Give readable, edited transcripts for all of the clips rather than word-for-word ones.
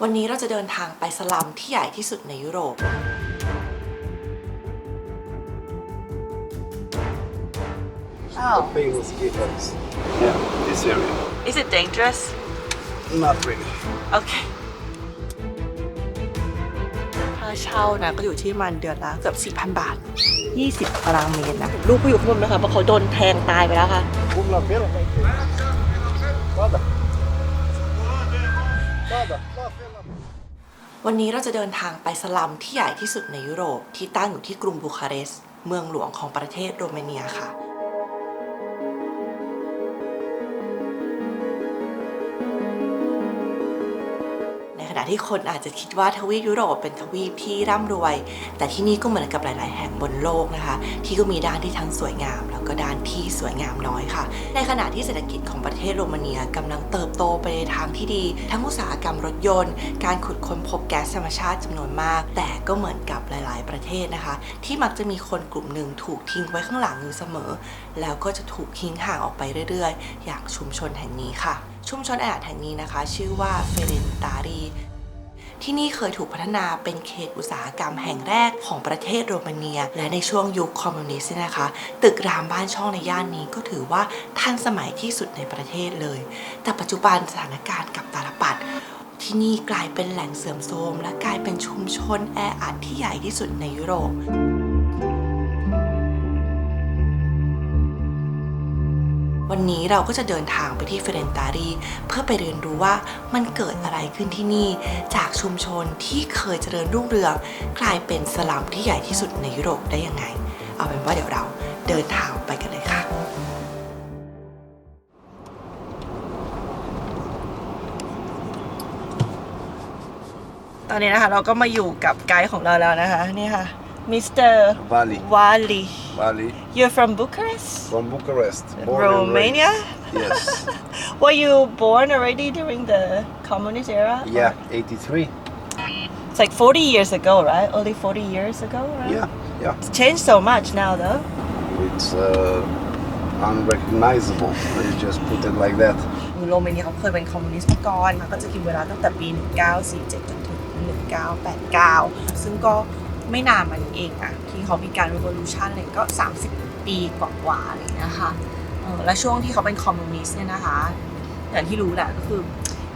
วันนี้เราจะเดินทางไปสลัมที่ใหญ่ที่สุดในยุโรป The famous gatehouse. Yeah, this area. Is it dangerous? Not really. Okay. ค่าเช่านะก็อยู่ที่มันเดือนละเกือบ 4,000 บาท 20 ตารางเมตรนะลูกเขาอยู่ข้างบนนะคะเพราะเขาโดนแทงตายไปแล้วค่ะ Una bela vai ter. Nada. Nada. วันนี้เราจะเดินทางไปสลัมที่ใหญ่ที่สุดในยุโรปที่ตั้งอยู่ที่กรุงบูคาเรสต์เมืองหลวงของประเทศโรมาเนียค่ะ ในขณะที่คนอาจจะคิดว่าทวีปยุโรปเป็นทวีปที่ร่ำรวยแต่ที่นี่ก็เหมือนกับหลายๆแห่งบนโลกนะคะที่ก็มีด้านที่ทั้งสวยงามแล้วก็ด้านที่สวยงามน้อยค่ะในขณะที่เศรษฐกิจของประเทศโรมาเนียกำลังเติบโตไปในทางที่ดีทั้งอุตสาหกรรมรถยนต์การขุดค้นพบแก๊สธรรมชาติจำนวนมากแต่ก็เหมือนกับหลายๆประเทศนะคะที่มักจะมีคนกลุ่มหนึ่งถูกทิ้งไว้ข้างหลังอยู่เสมอแล้วก็จะถูกทิ้งห่างออกไปเรื่อยๆอย่างชุมชนแห่งนี้ค่ะชุมชนแออัดแห่งนี้นะคะชื่อว่าเฟเรนตารีที่นี่เคยถูกพัฒนาเป็นเขตอุตสาหกรรมแห่งแรกของประเทศโรมาเนียและในช่วงยุคคอมมิวนิสต์นะคะตึกรามบ้านช่องในย่านนี้ก็ถือว่าทันสมัยที่สุดในประเทศเลยแต่ปัจจุบันสถานการณ์กลับตาลปัตรที่นี่กลายเป็นแหล่งเสื่อมโทรมและกลายเป็นชุมชนแออัดที่ใหญ่ที่สุดในยุโรปวันนี้เราก็จะเดินทางไปที่เฟเรนตารีเพื่อไปเรียนรู้ว่ามันเกิดอะไรขึ้นที่นี่จากชุมชนที่เคยเจริญรุ่งเรืองกลายเป็นสลัมที่ใหญ่ที่สุดในยุโรปได้ยังไงเอาเป็นว่าเดี๋ยวเราเดินทางไปกันเลยค่ะตอนนี้นะคะเราก็มาอยู่กับไกด์ของเราแล้วนะคะนี่ค่ะมิสเตอร์ Vali. วาลี Vali. You're from Bucharest? From Bucharest. Born and Romania? raised. Yes. Were you born already during the communist era? Yeah, 83. It's like 40 years ago, right? Only 40 years ago, right? Yeah, yeah. It's changed so much now, though. It's unrecognizable. You just put it like that. โรมาเนียเขาเคยเป็นคอมมิวนิสต์มาก่อนมันก็จะกินเวลาตั้งแต่ปี 1947 จนถึง 1989 ซึ่งก็ไม่นานมานี้เองอะที่เขามีการ revolution เลยก็ 30 ปีกว่าๆเลยนะคะและช่วงที่เขาเป็นคอมมิวนิสต์เนี่ยนะคะอย่างที่รู้แหละก็คือ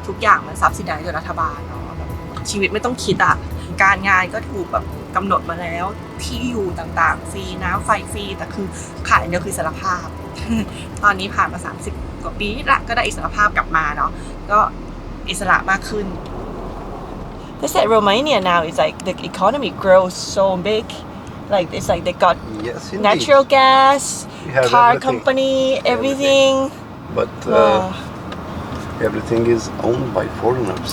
ทุกอย่างมันซับซิไดซ์โดยรัฐบาลเนาะแบบชีวิตไม่ต้องคิดอะการงานก็ถูกแบบกำหนดมาแล้วที่อยู่ต่างๆฟรีน้ำไฟฟรีแต่คือขาดอย่างเดียวคืออิสรภาพ ตอนนี้ผ่านมา 30 กว่าปีละก็ได้อิสรภาพกลับมาเนาะก็อิสระมากขึ้น They said Romania now is like the economy grows so big like it's like they got Yes, indeed. natural gas We have car everything. company everything But Wow. everything is owned by foreigners.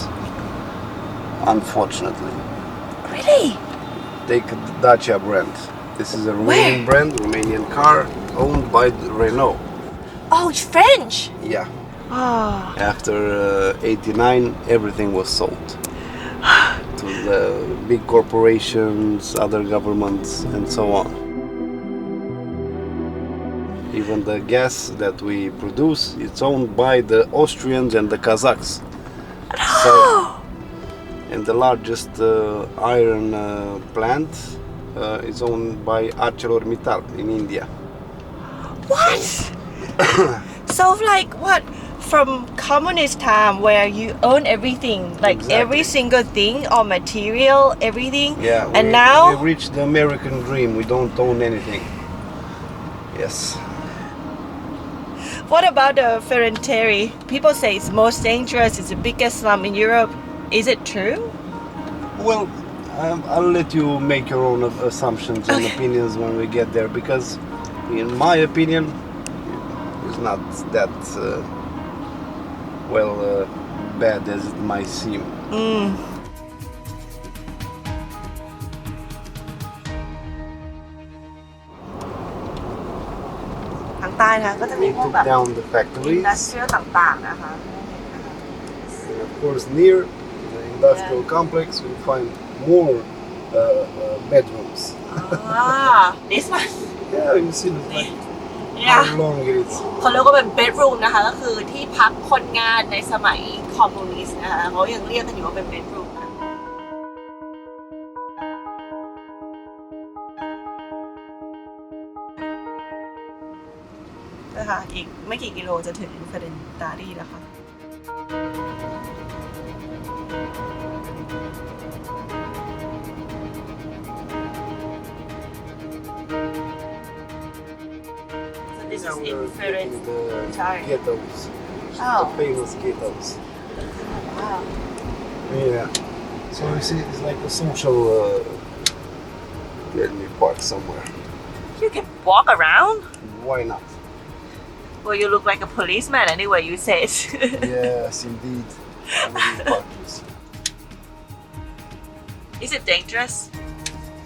Unfortunately. Really Take the Dacia brand. This is a Romanian brand, Romanian car, owned by Renault. Oh it's French Yeah. Ah After 89, everything was sold to the big corporations, other governments, and so on. Even the gas that we produce, it's owned by the Austrians and the Kazakhs. So, and the largest iron plant is owned by ArcelorMittal in India. What So like what from communist time where you own everything like Exactly. every single thing or material everything Yeah, and we now reached the American dream. We don't own anything. Yes. What about the Ferenteri? People say it's most dangerous, it's the biggest slum in Europe. Is it true? Well, I'll let you make your own assumptions and Okay. opinions when we get there, because, in my opinion, it's not that bad as it might seem. ทางใต้นะคะก็จะมี We พวก took แบบ down the factories, อินดัสเทรียลต่างๆนะคะ and of course, near the industrial complex, we find more bedrooms. This one Yeah, you see the like, yeah how long it is. เขาเรียกว่าเป็น bedroom นะคะก็คือที่พักคนงานในสมัยค คอมมูนิสต์นะคะเขายังเรียกกันอยู่ว่าเป็นเบดรูมนะคะอีกไม่กี่กิโลจะถึงเฟรนตารีแล้วค่ะThis is in Florence. The ghettos. Oh. The famous ghettos. Wow. Yeah. So you see, it's like a social park somewhere. You can walk around? Why not? Well, you look like a policeman anyway, you said. Yes, indeed. Parks. Is it dangerous?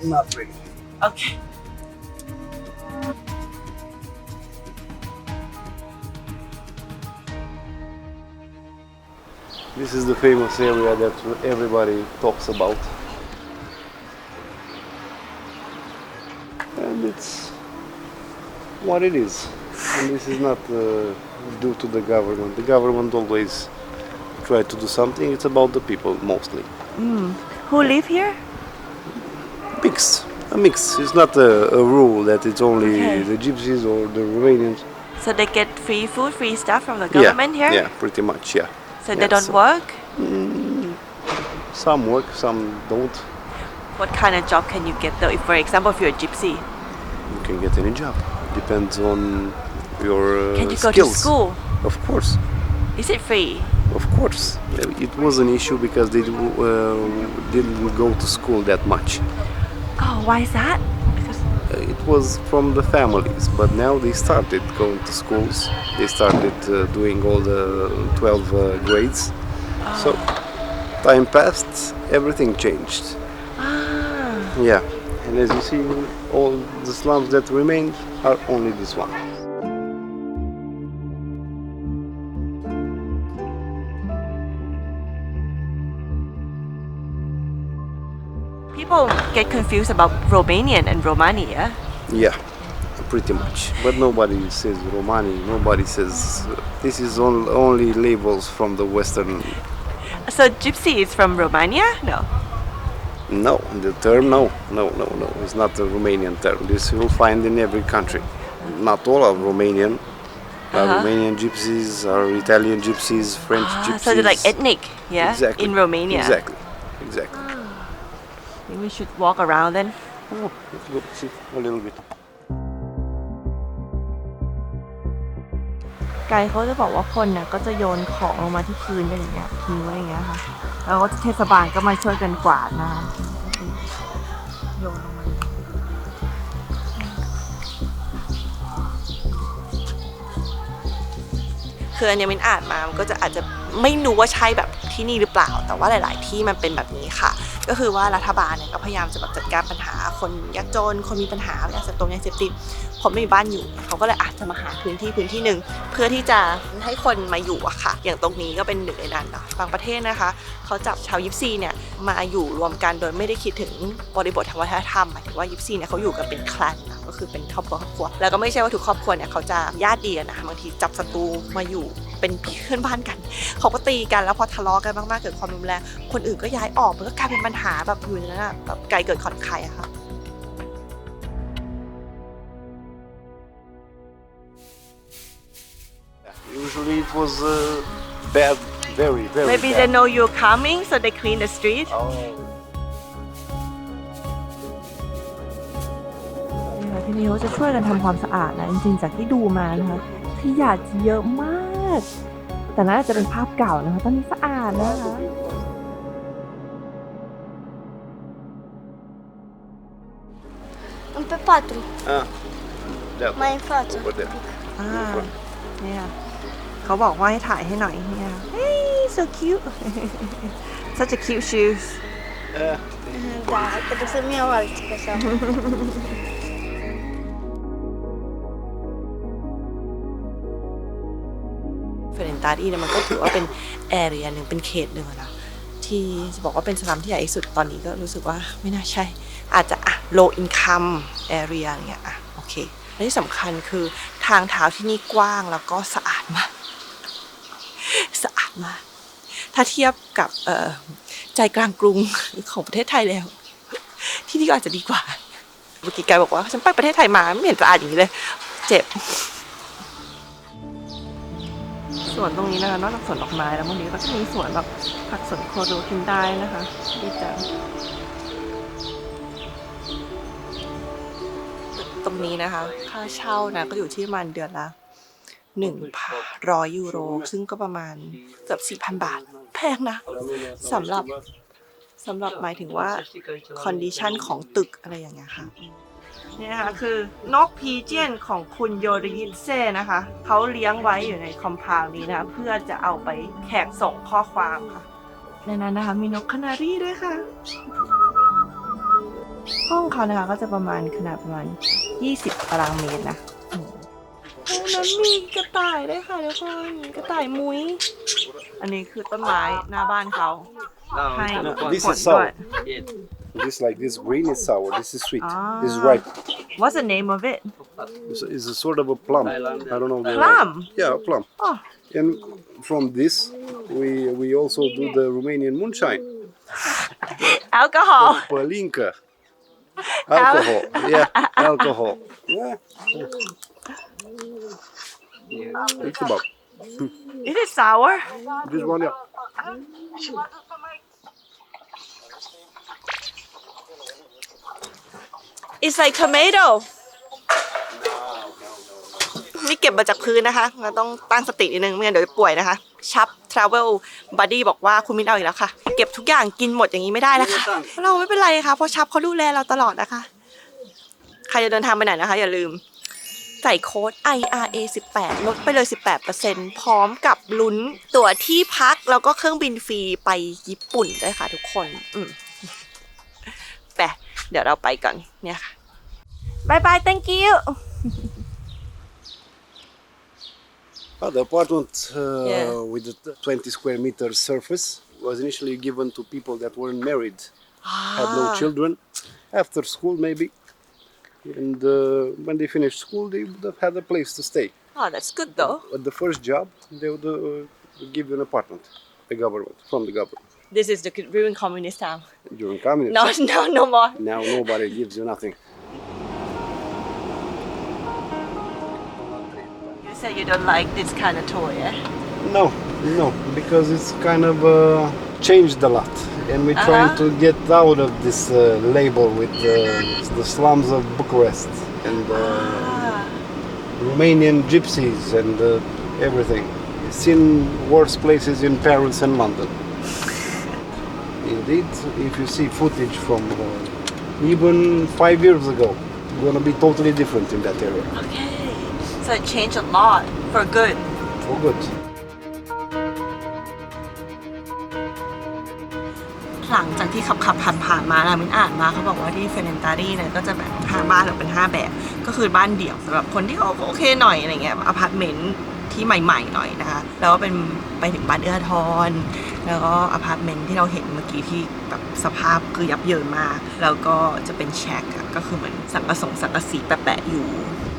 Not really. Okay. This is the famous area that everybody talks about. And it's what it is. And this is not due to the government. The government always try to do something. It's about the people mostly. Who live here? Mix. A mix. It's not a rule that it's only Okay. the gypsies or the Romanians. So they get free food, free stuff from the government here? Yeah, pretty much, yeah. So Yeah, they don't so- work? Some work, some don't. What kind of job can you get though? If, for example, if you're a gypsy, You can get any job. Depends on your can you go skills. to school? Of course, Is it free? of course. It was an issue because they didn't go to school that much. Oh, why is that? Because It was from the families, but now they started going to schools. They started doing all the 12 grades. So time passed, everything changed. Yeah, and as you see, all the slums that remained are only this one. people get confused about Romanian and Romania. Yeah, pretty much. But nobody says Romani. Nobody says this is only labels from the Western. So gypsy is from Romania? No. No, the term no. It's not a Romanian term. This you'll find in every country. Not all are Romanian. Romanian gypsies, are Italian gypsies, French gypsies. So they're like ethnic, yeah? Exactly. In Romania. Exactly. Maybe we should walk around then. Oh, let's go see a little bit. ไกด์เขาจะบอกว่าคนเนี่ยก็จะโยนของลงมาที่พื้นกันอย่างเงี้ยทิ้งไว้อย่างเงี้ยค่ะแล้วก็เทศบาลก็มาช่วยกันกวาดนะคะโยนลงมาคืออันเนี้ยมินอ่านมามันก็จะอาจจะไม่รู้ว่าใช่แบบที่นี่หรือเปล่าแต่ว่าหลาย ๆ ที่มันเป็นแบบนี้ค่ะก็คือว่ารัฐบาลเนี่ยก็พยายามจะแบบจัดการปัญหาคนยากจนคนมีปัญหายาเสพติดคนไม่มีบ้านอยู่เขาก็เลยอาจจะมาหาพื้นที่หนึ่งเพื่อที่จะให้คนมาอยู่อะค่ะอย่างตรงนี้ก็เป็นหนึ่งในนั้นเนาะบางประเทศนะคะเขาจับชาวยิปซีเนี่ยมาอยู่รวมกันโดยไม่ได้คิดถึงบริบททางวัฒนธรรมหมายถึงว่ายิปซีเนี่ยเขาอยู่กันเป็นแคลนนะก็คือเป็นครอบครัวแล้วก็ไม่ใช่ว่าทุกครอบครัวเนี่ยเขาจะญาติดีกันนะคะบางทีจับศัตรูมาอยู่เป็นเพื่อนบ้านกันเขาก็ตีกันแล้วพอทะเลาะกันมากๆเกิดความรุนแรงคนอื่นก็ย้ายออกมันก็กลายเป็นปัญหาแบบอยู่ในนั้นแบบไกลเกิดขอนไข่อะค่ะ Usually it was bad, very Maybe bad. they know you're coming so they clean the street Oh. ที่นี่เขาจะช่วยกันทำความสะอาดนะจริงๆจากที่ดูมานะคะขยะเยอะมากแต่น่าจะเป็นภาพเก่านะคะตอนนี้สะอาดนะคะ Pe 4. Ah, that Mai în față. over there. เนี่ยเขาบอกว่าให้ถ่ายให้หน่อยเนี่ย Hey so cute such a cute shoes Da, trebuie să-mi iau alții pe seama. เฟรนตารีเนี่ยมันก็ถือว่าเป็นแอเรียหนึ่งเป็นเขตหนึ่งอะนะที่จะบอกว่าเป็นสลัมที่ใหญ่ที่สุดตอนนี้ก็รู้สึกว่าไม่น่าใช่อาจจะlow income area อย่างเงี้ยโอเคและที่สำคัญคือทางเท้าที่นี่กว้างแล้วก็สะอาดมากสะอาดมาก ถ้าเทียบกับใจกลางกรุงของประเทศไทยแล้ว ที่นี่ก็อาจจะดีกว่าเมื่อกี้กายบอกว่าฉันไปประเทศไทยมาไม่เห็นสะอาดอย่างนี้เลยเจ็บสวนตรงนี้นะคะนอกจากสวนดอกไม้แล้วบางทีก็จะมีสวนแบบผักสวนครัวดูกินได้นะคะดีจังตรงนี้นะคะค่าเช่านะก็อยู่ที่ประมาณเดือนละ100 ยูโรซึ่งก็ประมาณเกือบ 4,000 บาทแพงนะสำหรับหมายถึงว่าคอนดิชันของตึกอะไรอย่างเงี้ยค่ะนี่นะคะคือนกพีเจียนของคุณโยริยินเซ่นะคะเขาเลี้ยงไว้อยู่ในคอมพาวนี้นะเพื่อจะเอาไปแขกส่งข้อความค่ะในนั้นนะคะมีนกคานารีด้วยค่ะห้องเขานะคะก็จะประมาณขนาดประมาณ20 ตารางเมตรนะนั้นมีกระต่ายด้วยค่ะทุกคนกระต่ายมุ้ยอันนี้คือต้นไม้หน้าบ้านเขาให้ This ผล is ด้วย sour. This like this green is sour. This is sweet. This is Ah. ripe. What's the name of it? It's a sort of a plum. I don't know. Plum? Yeah, a plum. Oh. And from this, we also do the Romanian moonshine. Alcohol. Palinka. Alcohol. Yeah, alcohol. Yeah. It's about Is it sour? this one. Yeah. It's like tomato. นี่เก็บมาจากพื้นนะคะเราต้องตั้งสตินิดนึงไม่งั้นเดี๋ยวจะป่วยนะคะชับ Travel Buddy บอกว่าคุณมิ้นเอาอีกแล้วค่ะเก็บทุกอย่างกินหมดอย่างนี้ไม่ได้นะคะเราไม่เป็นไรค่ะเพราะชับเขาดูแลเราตลอดนะคะใครจะเดินทางไปไหนนะคะอย่าลืมใส่โค้ด IRA 18ลดไปเลย 18% พร้อมกับลุ้นตั๋วที่พักแล้วก็เครื่องบินฟรีไปญี่ปุ่นด้วยค่ะทุกคนไปเดี๋ยวเราไปก่อนเนี่ยค่ะบายบาย thank you The apartment Yeah. with the 20 square meter surface was initially given to people that weren't married, had no children, after school maybe. And when they finished school, they would have had a place to stay. Oh, that's good though. At the first job, they would give you an apartment, the government, from the government. This is the ruined communist town. During communism, No more. now nobody gives you nothing. You said you don't like this kind of tour, yeah? No, because it's kind of changed a lot, and we're trying to get out of this label with the slums of Bucharest and Romanian gypsies and everything. Seen worse places in Paris and London. Indeed, if you see footage from even 5 years ago, it's going to be totally different in that area. Okay. So it changed a lot for good. For good. หลังจากที่ขับผ่านมานะมินอ่านมาเขาบอกว่าที่เฟเนนตารีเนี่ยก็จะแบ่ง5บ้านออกเป็น5แบบก็คือบ้านเดี่ยวสำหรับคนที่เขาโอเคหน่อยอะไรเงี้ยอพาร์ตเมนต์ที่ใหม่ๆหน่อยนะคะแล้วก็เป็นไปถึงบ้านเอื้ออาทรแล้วก็อพาร์ตเมนต์ที่เราเห็นเมื่อกี้ที่แบบสภาพคือยับเยินมากแล้วก็จะเป็นแชกก็คือเหมือนสังกะสีแปะๆอยู่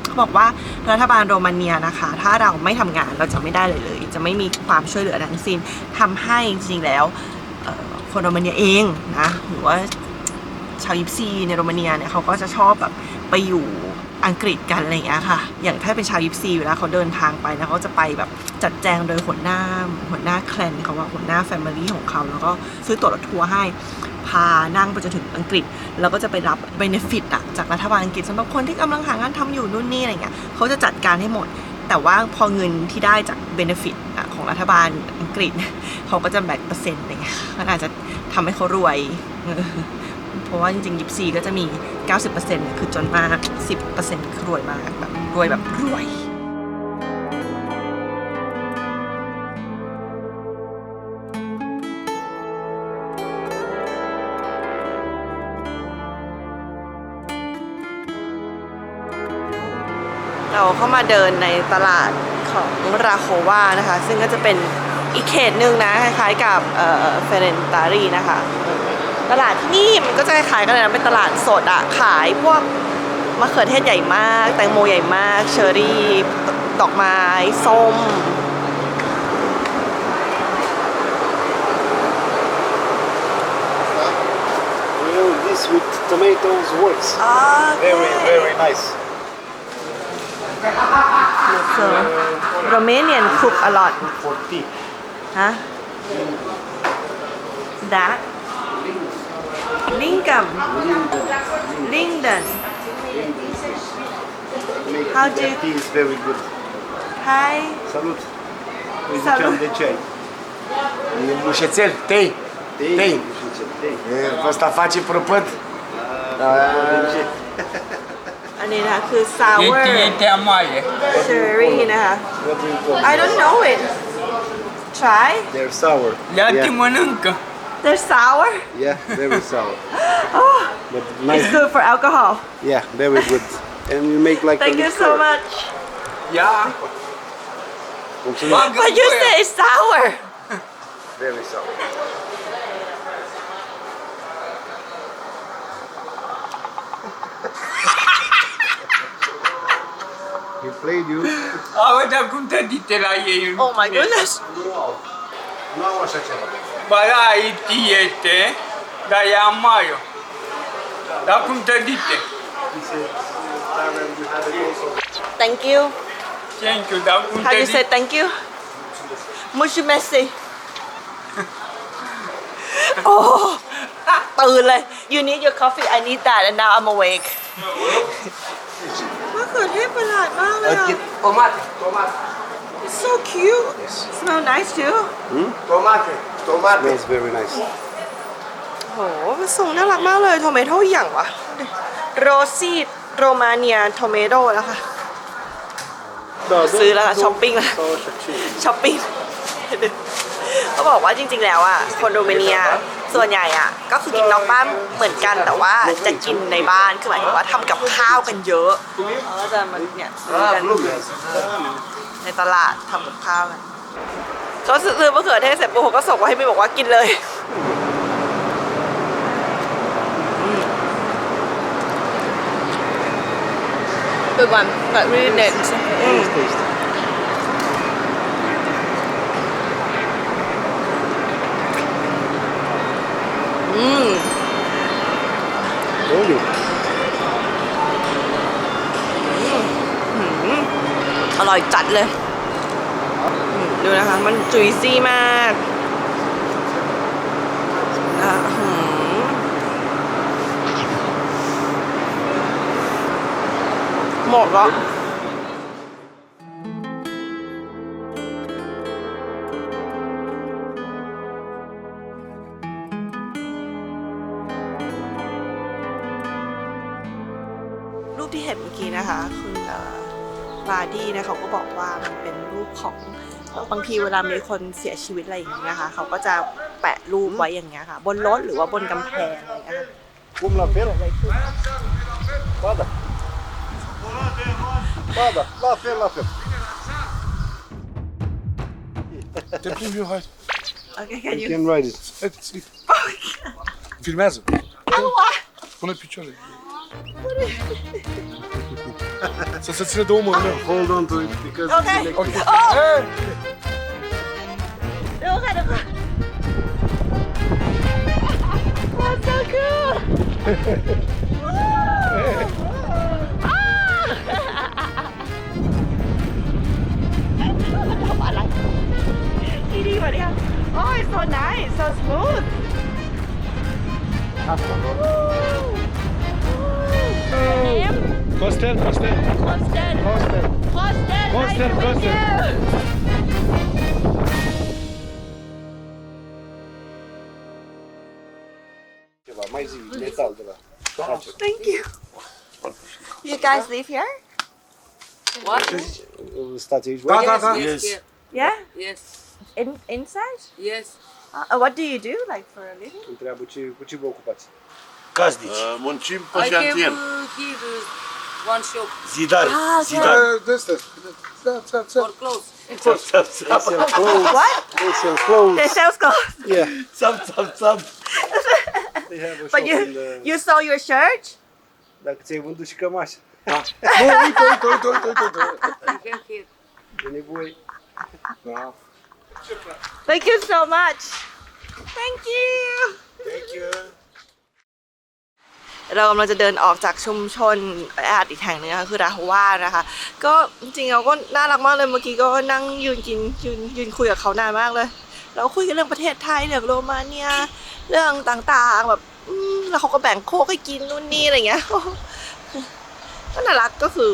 เขาบอกว่ารัฐบาลโรมาเนียนะคะถ้าเราไม่ทำงานเราจะไม่ได้เลยจะไม่มีความช่วยเหลือทั้งสิ้นทำให้จริงๆแล้วคนโรมาเนียเองนะหรือว่าชาวยิปซีในโรมาเนียเนี่ยเขาก็จะชอบแบบไปอยู่อังกฤษกันอะไรอย่างเงี้ยค่ะอย่างถ้าเป็นชาวยิปซีเวลาเขาเดินทางไปแล้วเขาจะไปแบบจัดแจงโดยหัวหน้าแคลนเขาว่าหัวหน้าแฟมิลี่ของเขาแล้วก็ซื้อตั๋วรถทัวร์ให้พานั่งไปจนถึงอังกฤษแล้วก็จะไปรับเบเนฟิตจากรัฐบาลอังกฤษสำหรับคนที่กำลังหางานทำอยู่นู่นนี่อะไรเงี้ยเขาจะจัดการให้หมดแต่ว่าพอเงินที่ได้จากเบเนฟิตของรัฐบาลอังกฤษเขาก็จะแบ่งเปอร์เซ็นต์อะไรเงี้ยมันอาจจะทำให้เขารวยเพราะว่าจริงๆยิปซีก็จะมี 90% คือจนมาก 10% คือรวยมากแบบรวยแบบรวยเราเข้ามาเดินในตลาดของราโควานะคะซึ่งก็จะเป็นอีกเขตหนึ่งนะคล้ายๆกับเฟเรนตารีนะคะตลาดที่นี่มันก็จะคล้ายกันเลยนะเป็นตลาดสดขายพวกมะเขือเทศใหญ่มากแตงโมใหญ่มากเชอร์รี่ดอกไม้ส้ม with tomatoes works. Very nice. So Romanian cook a lot For tea. huh that Lingam Linden Make How do that you- tea is very good. Hi Salut. Îi Salut. ziceam de ceai. E mușețel, tei. Tei. Tei. Tei. E, ăsta face prăpăd. อันนี้นะคะคือ sour Este amoaie. cherry นะคะ What do you call I don't know it try They're sour. Le-a Yeah. mănâncă. they're sour Yeah, very sour. oh But it's nice. good for alcohol Yeah, very good. And you make like thank a you liqueur. so much Ia, Mulțumim. bagă but you voia. say it's sour Very sour. He played you. Auzi, dar cum te dite la ei? oh my goodness Nu au așa ceva. Ba da, e tiete, dar e amoaie. Dar cum te dite? He said, Darren, you have it also. thank you Thank you, dar cum how te do you say dite? thank you mulțumesc โอ้ตื่นเลย you need your coffee I need that and now I'm awake มะเขือเทศประหลาดมากเลยอ่ะ Tomate, tomate, it's so cute smell nice too tomate, tomate. Smells very nice. โหมันส่งน่ารักมากเลยโทเมโต้อย่างวะโรซี่โรมาเนียโทเมโต้แล้วค่ะ Da,ซื้อแล้วค่ะช้อปปิ้งแล้ว Sau așa, ce? ช้อปปิ้งเขาบอกว่าจริงๆแล้วอ่ะคนโรมาเนียส่วนใหญ่อ่ะก็คือกินนอกบ้านเหมือนกันแต่ว่าจะกินในบ้านคือหมายถึงว่าทำกับข้าวกันเยอะเขาก็จะมันเนี่ยซื้อกันในตลาดทำกับข้าวกันเขาซื้อมะเขือเทศเสร็จปุ๊บเขาก็ส่งมาให้พี่บอกว่ากินเลย Good one, but really dense. It's tasty. Told you. อร่อยจัดเลยดูนะคะ มันจุยซี่มากหมดแล้วรูปที่เห็นเมื่อกี้นะคะคุณบาร์ดี้นะเขาก็บอกว่ามันเป็นรูปของบางทีเวลามีคนเสียชีวิตอะไรอย่างเงี้ยนะคะเขาก็จะแปะรูปไว้อย่างเงี้ยค่ะบนรถหรือว่าบนกำแพงอะไรอย่างเงี้ยค่ะ Cum la fel? Ba da. Ba da, la fel, la fel. Te plimbi eu, hai. Okay, can You you? can ride it. Hai, stric. Filmează. Pune picioarele. Să se ține de omul meu. Hold on to it because Okay. it's electric. Ok. Hey! เดี๋ยวค่ะเดี๋ยวค่ะ That's so cool ทำอะไรดีดีกว่านี้ค่ะ Oh it's so nice so smooth Name Costel, Costel. Constant Costel. Constant nice to Constant, meet Constant. you Ceva, mai zi, metal de la. Thank you You guys live here? Stați aici, Da, voi? da, da. Yes. Yeah? Yes, Inside? yes. What do you do like for a living? Întreabă cu ce vă ocupați. Casnici. Muncim pe I have șantier. here one shop Zidari. Zidari. De astea. Da, da, da. for clothes. They sell clothes. What? They sell clothes. They sell clothes. Yeah. Țap, țap, țap. They have a But shop you in the... you saw your shirt? Dacă ți-ai vândut și cămașa. Nu, uite, uite, uite, uite, uite, uite. You have here. E nevoie. Da. Thank you so much. Thank you. Thank you. เรากำลังจะเดินออกจากชุมชนแออัดอีกแห่งหนึงนะคะคือราฮวานะคะ ก็จริงๆเราก็น่ารักมากเลยเมื่อกี้ก็นั่งยืนคุยกับเขานานมากเลย เราคุยกันเรื่องประเทศไทยเรื่องโรมาเนียเรื่องต่างๆแบบแล้วเขาก็แบ่งโค้กให้กินนู่นนี่อะไรเงี้ย ก็น่ารักก็คือ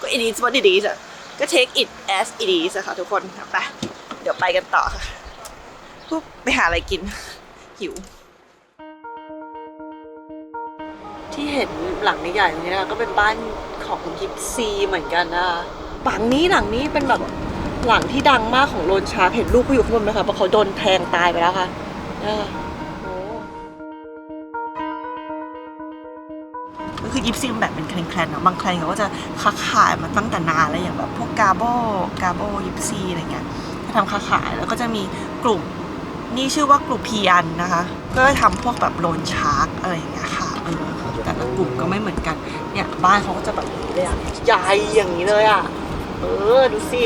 ก็ it is what it is อะก็ take it as it is อะค่ะทุกคนไปเดี๋ยวไปกันต่อค่ะไปหาอะไรกินหิวที่เห็นหลังใหญ่ๆตรงนี้นะคะก็เป็นบ้านของยิปซีเหมือนกันนะหลังนี้เป็นแบบหลังที่ดังมากของโรนชาร์กเห็นลูกเขาอยู่ข้างบนไหมคะเพราะเขาโดนแทงตายไปแล้วค่ะก็คือยิปซีมันแบ่งเป็นแคลนๆเนาะบางแคลนเขาก็จะค้าขายมาตั้งแต่นานแล้วอย่างแบบพวกกาโบยิปซีอะไรเงี้ยก็ทำค้าขายแล้วก็จะมีกลุ่มนี่ชื่อว่ากลุ่มพีอันนะคะก็ทำพวกแบบโรนชาร์กอะไรอย่างเงี้ยค่ะแต่ละกลุ่มก็ไม่เหมือนกันเนี่ยบ้านเขาก็จะแบบนี้เลยอะใหญ่อย่างนี้เลยอะดูสิ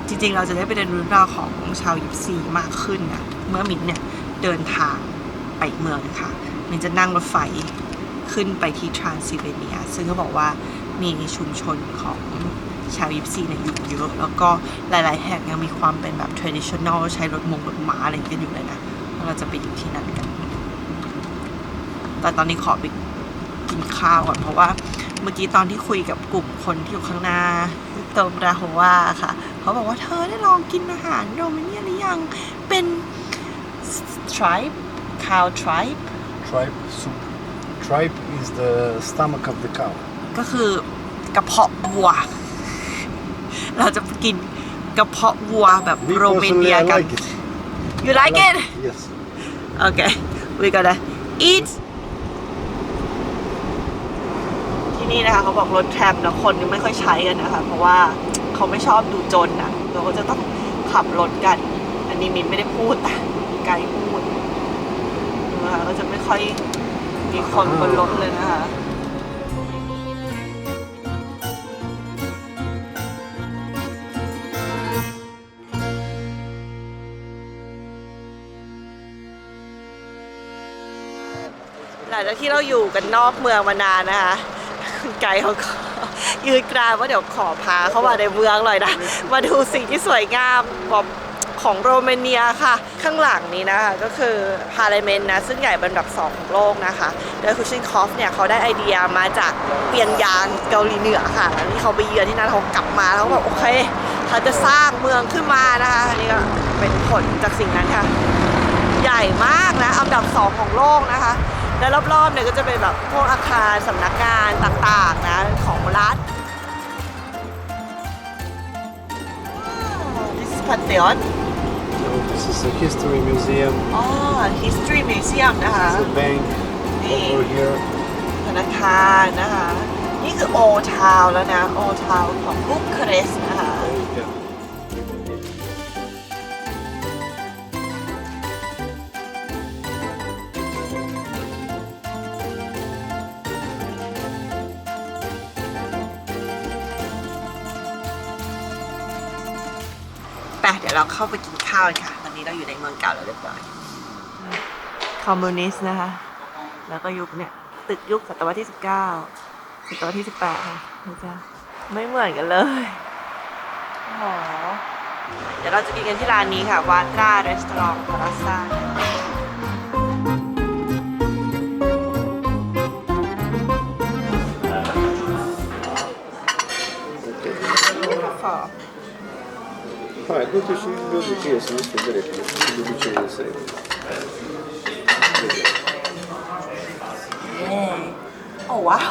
จริงๆเราจะได้ไปเรียนรู้เรื่องราวของชาวยิปซีมากขึ้นนะเมื่อมินเนี่ยเดินทางไปอีกเมืองนะคะมินจะนั่งรถไฟขึ้นไปที่ทรานซิลเวเนียซึ่งเขาบอกว่ามีชุมชนของชาวยิปซีเนี่ยอยู่เยอะแล้วก็หลายๆแห่งยังมีความเป็นแบบ traditional ใช้รถม้าอะไรกันอยู่เลยนะเราจะไปอยู่ที่นั่นกันแต่ตอนนี้ขอไปกินข้าวก่อนเพราะว่าเมื่อกี้ตอนที่คุยกับกลุ่มคนที่อยู่ข้างหน้าตรงราโฮวาค่ะเขาบอกว่าเธอได้ลองกินอาหารโรมาเนียหรือยังเป็น tripe cow tripe Tripe soup. Tripe is the stomach of the cow. ก็คือกระเพาะวัวเราจะกินกระเพาะวัวแบบ Me โรมา personally, เนีย I กัน like it. You like it? Yes. Okay, we gotta eat. ที่นี่นะคะเขาบอกรถแทรมนะคนไม่ค่อยใช้กันนะคะเพราะว่าเขาไม่ชอบดูจนนะเราก็จะต้องขับรถกันอันนี้มินไม่ได้พูดแต่ไกด์พูดนะคะก็จะไม่ค่อยมีคนบนรถเลยนะคะหลังจากที่เราอยู่กันนอกเมืองมานานนะคะคุณไกด์เขาก็ยืนกรานว่าเดี๋ยวขอพาเข้ามาในเมืองหน่อยนะมาดูสิ่งที่สวยงามแบบของโรมาเนียค่ะข้างหลังนี้นะคะก็คือพาร์เลเมนต์นะซึ่งใหญ่เป็นอันดับ2ของโลกนะคะโดยคุชินคอฟเนี่ยเขาได้ไอเดียมาจากเปียงยางเกาหลีเหนือค่ะแล้วนี่เขาไปเยือนที่นั่นเขากลับมาแล้วแบบโอเคเขาจะสร้างเมืองขึ้นมานะคะอันนี้ก็เป็นผลจากสิ่งนั้นค่ะใหญ่มากนะอันดับ2ของโลกนะคะและรอบๆเนี่ยก็จะเป็นแบบพวกอาคารสำนักงานต่างๆนะของรัฐ This is Pantheon No, this is a history museum. History Museum นะคะ There's a bank over here. ธนาคารนะคะนี่คือ Old Town แล้วนะ Old Town ของบุคาเรสต์นะคะ Okay. เดี๋ยวเราเข้าไปกินข้าวกันค่ะตอนนี้เราอยู่ในเมืองเก่าแล้วเรียบร้อยคอมมิวนิสต์นะคะแล้วก็ยุคเนี่ยตึกยุคศตวรรษที่19ศตวรรษที่18ค่ะนะจ๊ะไม่เหมือนกันเลยโอ้โหเดี๋ยวเราจะกินกันที่ร้านนี้ค่ะวาตรารีสตอรองพาราซ่าHai, du-te și vezi ce iese, este direct, de obicei iese. Oh wow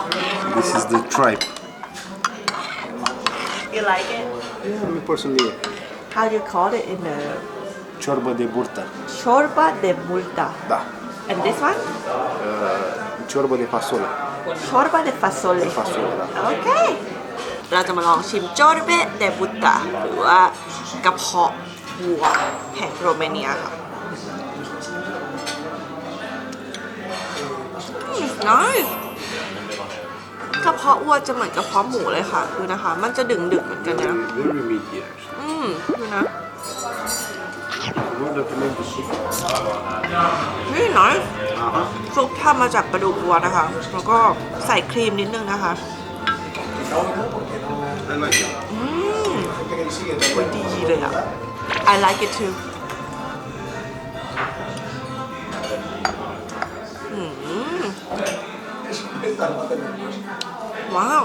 This is the tripe. You like it? Yeah, me personally. How do you call it in the Ciorbă de burtă. Ciorba de multa Da. And this one? Ciorbă de fasole. Ciorba de fasole Fasole, da. โอเค เราจะมาลองชิมจอร์เบเดบุตตาหรือว่ากระเพาะวัวแห่งโรมาเนียค่ะnice กระเพาะวัวจะเหมือนกระเพาะหมูเลยค่ะดูนะคะมันจะดึงๆเหมือนกันนะ Very meaty, actually. ดูนะ นี่น้อยซุปทำมาจากกระดูกวัวนะคะ แล้วก็ใส่ครีมนิดนึงนะคะดีเลยอ่ะ I like it too ว้าว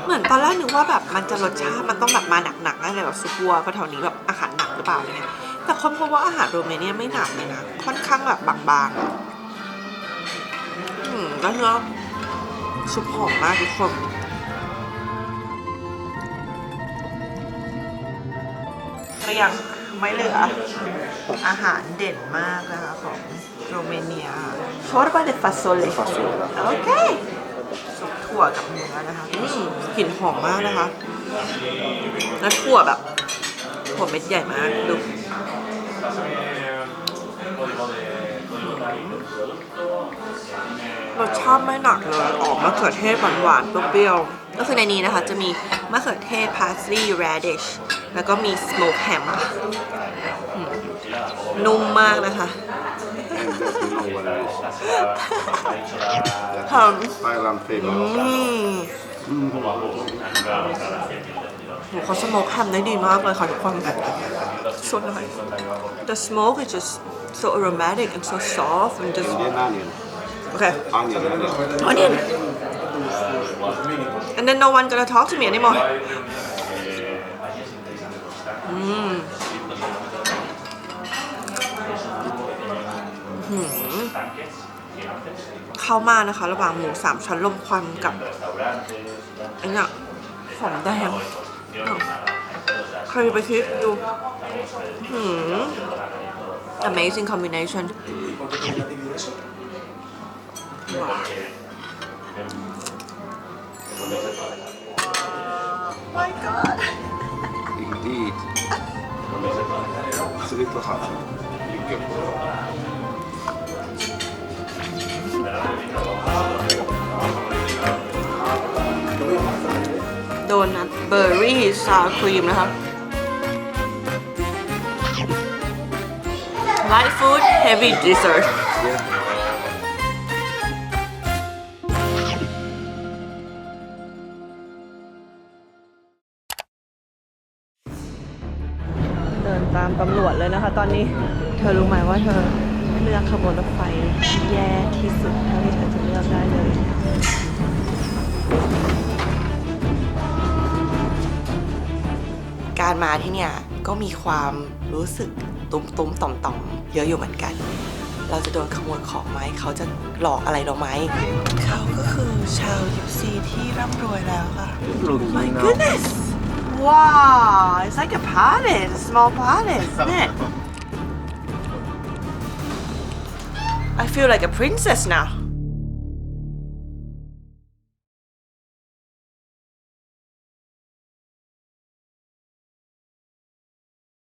เหมือนตอนแรกนึกว่าแบบมันจะรสชาติมันต้องแบบมาหนักๆอะไรแบบซุปวัวเพราะแถวนี้แบบอาหารหนักหรือเปล่าเนี่ยแต่คนพบว่าอาหารโรเมเนียไม่หนักเลยนะค่อนข้างแบบบางๆแล้วเนื้อซุปหอมมากทุกคนเรียงไม่เหลืออาหารเด่นมากนะคะของโรเมเนีย What about the fasole โอเคซุปถั่วกับเนื้อนะคะกลิ่นหอมมากนะคะแล้วถั่วแบบถั่วเม็ดใหญ่มากดูรสชาติไม่หนักเลยออกมะเขือเทศหวานๆเปรี้ยวๆก็คือในนี้นะคะจะมีมะเขือเทศ parsley radish แล้วก็มี smoke ham นุ่มมากนะคะ Thailand favorite. เขาสโมกแฮมได้ดีมากเลยค่ะทุกคนso nice the smoke is just so aromatic and so soft and just And onion. okay Onion. onion and then no one gonna talk to me anymore เข้ามานะคะระหว่างหมู3ชั้นลมควันกับไอ้เนี่ยหอมแดงใครไปคิดดูamazing combination ว้าว my god Indeed. Sweet lahana. donut berry sour cream นะคะ light food heavy dessert เดินตามตำรวจเลยนะคะตอนนี้เธอรู้ไหมว่าเธอเลือกขบวนรถไฟแย่ที่สุดเท่าที่เธอจะเลือกได้เลยการมาที่เนี่ยก็มีความรู้สึกตุ้มๆต่อมๆเยอะอยู่เหมือนกันเราจะโดนขโมยของไหมเขาจะหลอกอะไรเราไหมเขาก็คือชาวยิปซีที่ร่ำรวยแล้วค่ะ My goodness wow it's like a palace a small palace isn't it I feel like a princess now